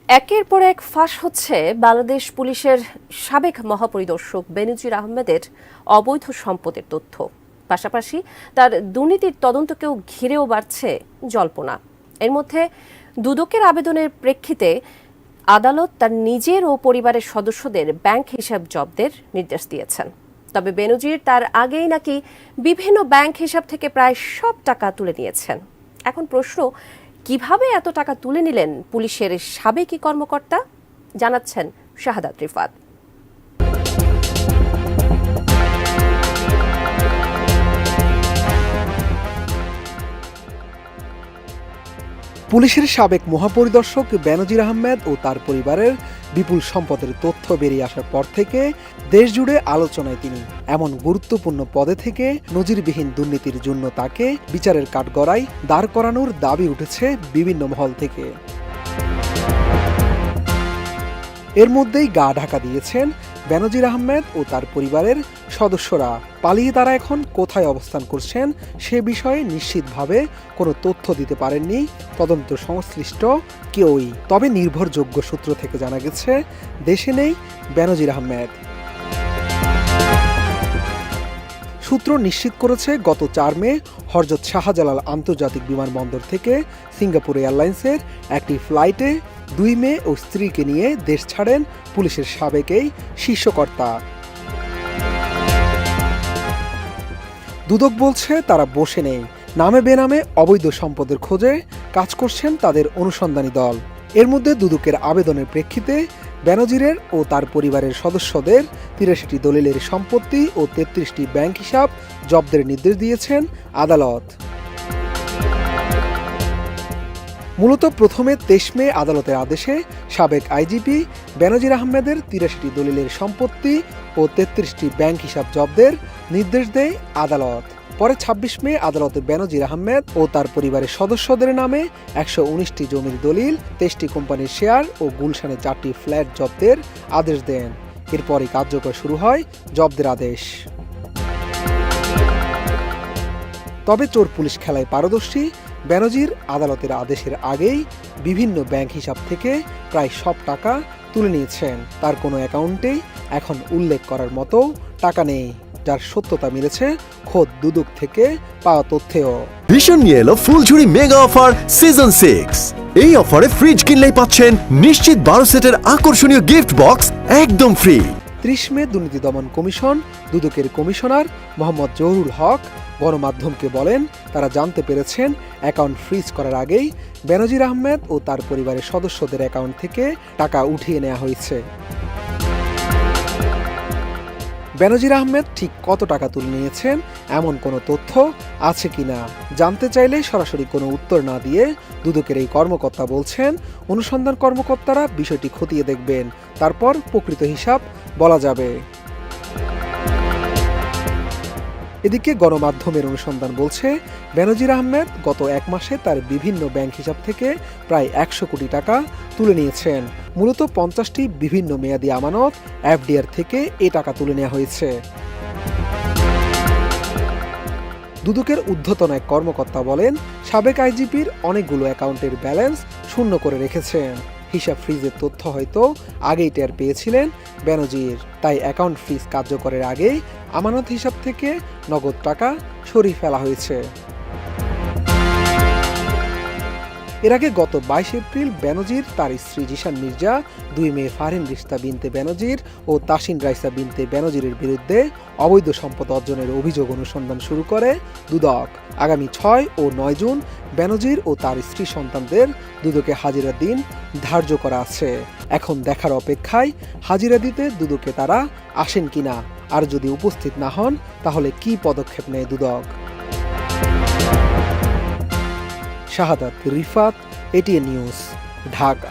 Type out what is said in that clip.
একের পর এক ফাঁস হচ্ছে বাংলাদেশ পুলিশের সাবেক মহাপরিদর্শক বেনজির আহমেদের অবৈধ সম্পদের তথ্য। পাশাপাশি তার দুর্নীতির তদন্তকেও ঘিরেও বাড়ছে জল্পনা। এর মধ্যে দুদকের আবেদনের প্রেক্ষিতে আদালত তার নিজের ও পরিবারের সদস্যদের ব্যাংক হিসাব জব্দের নির্দেশ দিয়েছেন। তবে বেনজির তার আগেই নাকি বিভিন্ন ব্যাংক হিসাব থেকে প্রায় সব টাকা তুলে নিয়েছেন। এখন প্রশ্ন, কিভাবে এত টাকা তুলে নিলেন পুলিশের সাবেক কর্মকর্তা? জানাচ্ছেন শাহাদাত রিফাত। পুলিশের সাবেক মহাপরিদর্শক বেনজির আহমেদ ও তার পরিবারের বিপুল সম্পদের তথ্য বেরিয়ে আসার পর থেকে দেশজুড়ে আলোচনায় তিনি। এমন গুরুত্বপূর্ণ পদে থেকে নজিরবিহীন দুর্নীতির জন্য তাকে বিচারের কাঠগড়ায় দাঁড় করানোর দাবি উঠেছে বিভিন্ন মহল থেকে। এর মধ্যেই গা ঢাকা দিয়েছেন বেনজির আহমেদ ও তার পরিবারের সদস্যরা। পালিয়ে তারা এখন কোথায় অবস্থান করছেন সে বিষয়ে নিশ্চিতভাবে কোনো তথ্য দিতে পারেননি তদন্ত সংশ্লিষ্ট কেউই। তবে নির্ভরযোগ্য সূত্র থেকে জানা গেছে দেশে নেই বেনজির আহমেদ। সূত্র নিশ্চিত করেছে গত ৪ মে হযরত শাহজালাল আন্তর্জাতিক বিমানবন্দর থেকে সিঙ্গাপুর এয়ারলাইন্সের একটি ফ্লাইটে ২ মে ও স্ত্রীকে নিয়ে দেশ ছাড়েন পুলিশের সাবেক এই শীর্ষকর্তা। দুদক বলছে তারা বসে নেই, নামে বেনামে অবৈধ সম্পদের খোঁজে কাজ করছেন তাদের অনুসন্ধানী দল। এর মধ্যে দুদকের আবেদনের প্রেক্ষিতে বেনজিরের ও তার পরিবারের সদস্যদের ৮৩টি দলিলের সম্পত্তি ও ৩৩টি ব্যাংক হিসাব জব্দের নির্দেশ দিয়েছেন আদালত। মূলত প্রথমে ২৩ মে আদালতের আদেশে সাবেক আইজিপি বেনজির আহমেদের ৮৩টি দলিলের সম্পত্তি ও ৩৩টি ব্যাংক হিসাব জব্দের নির্দেশ দেয় আদালত। পরে ২৬ মে আদালতে বেনজির আহমেদ ও তার পরিবারের সদস্যদের নামে ১১৯টি জমির দলিল, ২৩টি কোম্পানির শেয়ার ও গুলশানে ৪টি ফ্ল্যাট জব্দের আদেশ দেন। এরপরই কার্যকর শুরু হয় জব্দের আদেশ। তবে চোর পুলিশ খেলায় পারদর্শী বেনজির আদালতের আদেশের আগেই বিভিন্ন ব্যাংক হিসাব থেকে প্রায় সব টাকা তুলে নিয়েছেন। তার কোনো অ্যাকাউন্টেই এখন উল্লেখ করার মতো টাকা নেই, যার সত্যতা মিলেছে খোদ দুদক থেকে পাওয়া তথ্যেও। ভীষণ নিয়ে এলো ফুলঝুরি মেগা অফার সিজন 6। এই অফারে ফ্রিজ কিনলেই পাচ্ছেন নিশ্চিত ১২ সেটের আকর্ষণীয় গিফট বক্স একদম ফ্রি। ৩০ মে দুর্নীতি দমন কমিশন দুদকের কমিশনার মোহাম্মদ জহুরুল হক গণমাধ্যমকে বলেন তারা জানতে পেরেছেন অ্যাকাউন্ট ফ্রিজ করার আগেই বেনজির আহমেদ ও তার পরিবারের সদস্যদের অ্যাকাউন্ট থেকে টাকা উঠিয়ে নেওয়া হয়েছে। বেনজির আহমেদ ঠিক কত টাকা তুলে নিয়েছেন এমন কোনো তথ্য আছে কিনা জানতে চাইলে সরাসরি কোনো উত্তর না দিয়ে দুদকের এই কর্মকর্তা বলছেন অনুসন্ধান কর্মকর্তারা বিষয়টি খতিয়ে দেখবেন, তারপর প্রকৃত হিসাব বলা যাবে। এদিকে গণমাধ্যমের অনুসন্ধান বলছে বেনজির আহমেদ গত ১ মাসে তার বিভিন্ন ব্যাংক হিসাব থেকে প্রায় ১০০ কোটি টাকা তুলে নিয়েছেন। মূলত ৫০টি বিভিন্ন মেয়াদী আমানত এফডিআর থেকে এ টাকা তুলে নেওয়া হয়েছে। দুদকের ঊর্ধ্বতন এক কর্মকর্তা বলেন সাবেক আইজিপির অনেকগুলো অ্যাকাউন্টের ব্যালেন্স শূন্য করে রেখেছেন। হিসাব ফ্রিজের তথ্য হয়তো আগেই টের পেয়েছিলেন বেনজির, তাই অ্যাকাউন্ট ফ্রিজ কার্যকরের আগেই আমানত হিসাব থেকে নগদ টাকা সরিয়ে ফেলা হয়েছে। এর আগে গত ২২ এপ্রিল বেনজির তার স্ত্রী জিশান মির্জা, ২ মে ফারহিন রিশতা বিনতে বেনজির ও তাসিন রাইসা বিনতে বেনজিরের বিরুদ্ধে অবৈধ সম্পদ অর্জনের অভিযোগ অনুসন্ধান শুরু করে দুদক। আগামী ৬ ও ৯ জুন বেনজির ও তার স্ত্রী সন্তানদের দুদকে হাজিরার দিন ধার্য করা আছে। এখন দেখার অপেক্ষায় হাজিরা দিতে দুদকে তারা আসেন কিনা, আর যদি উপস্থিত না হন তাহলে কি পদক্ষেপ নেয় দুদক। শাহাদাত রিফাত, এটিএন নিউজ, ঢাকা।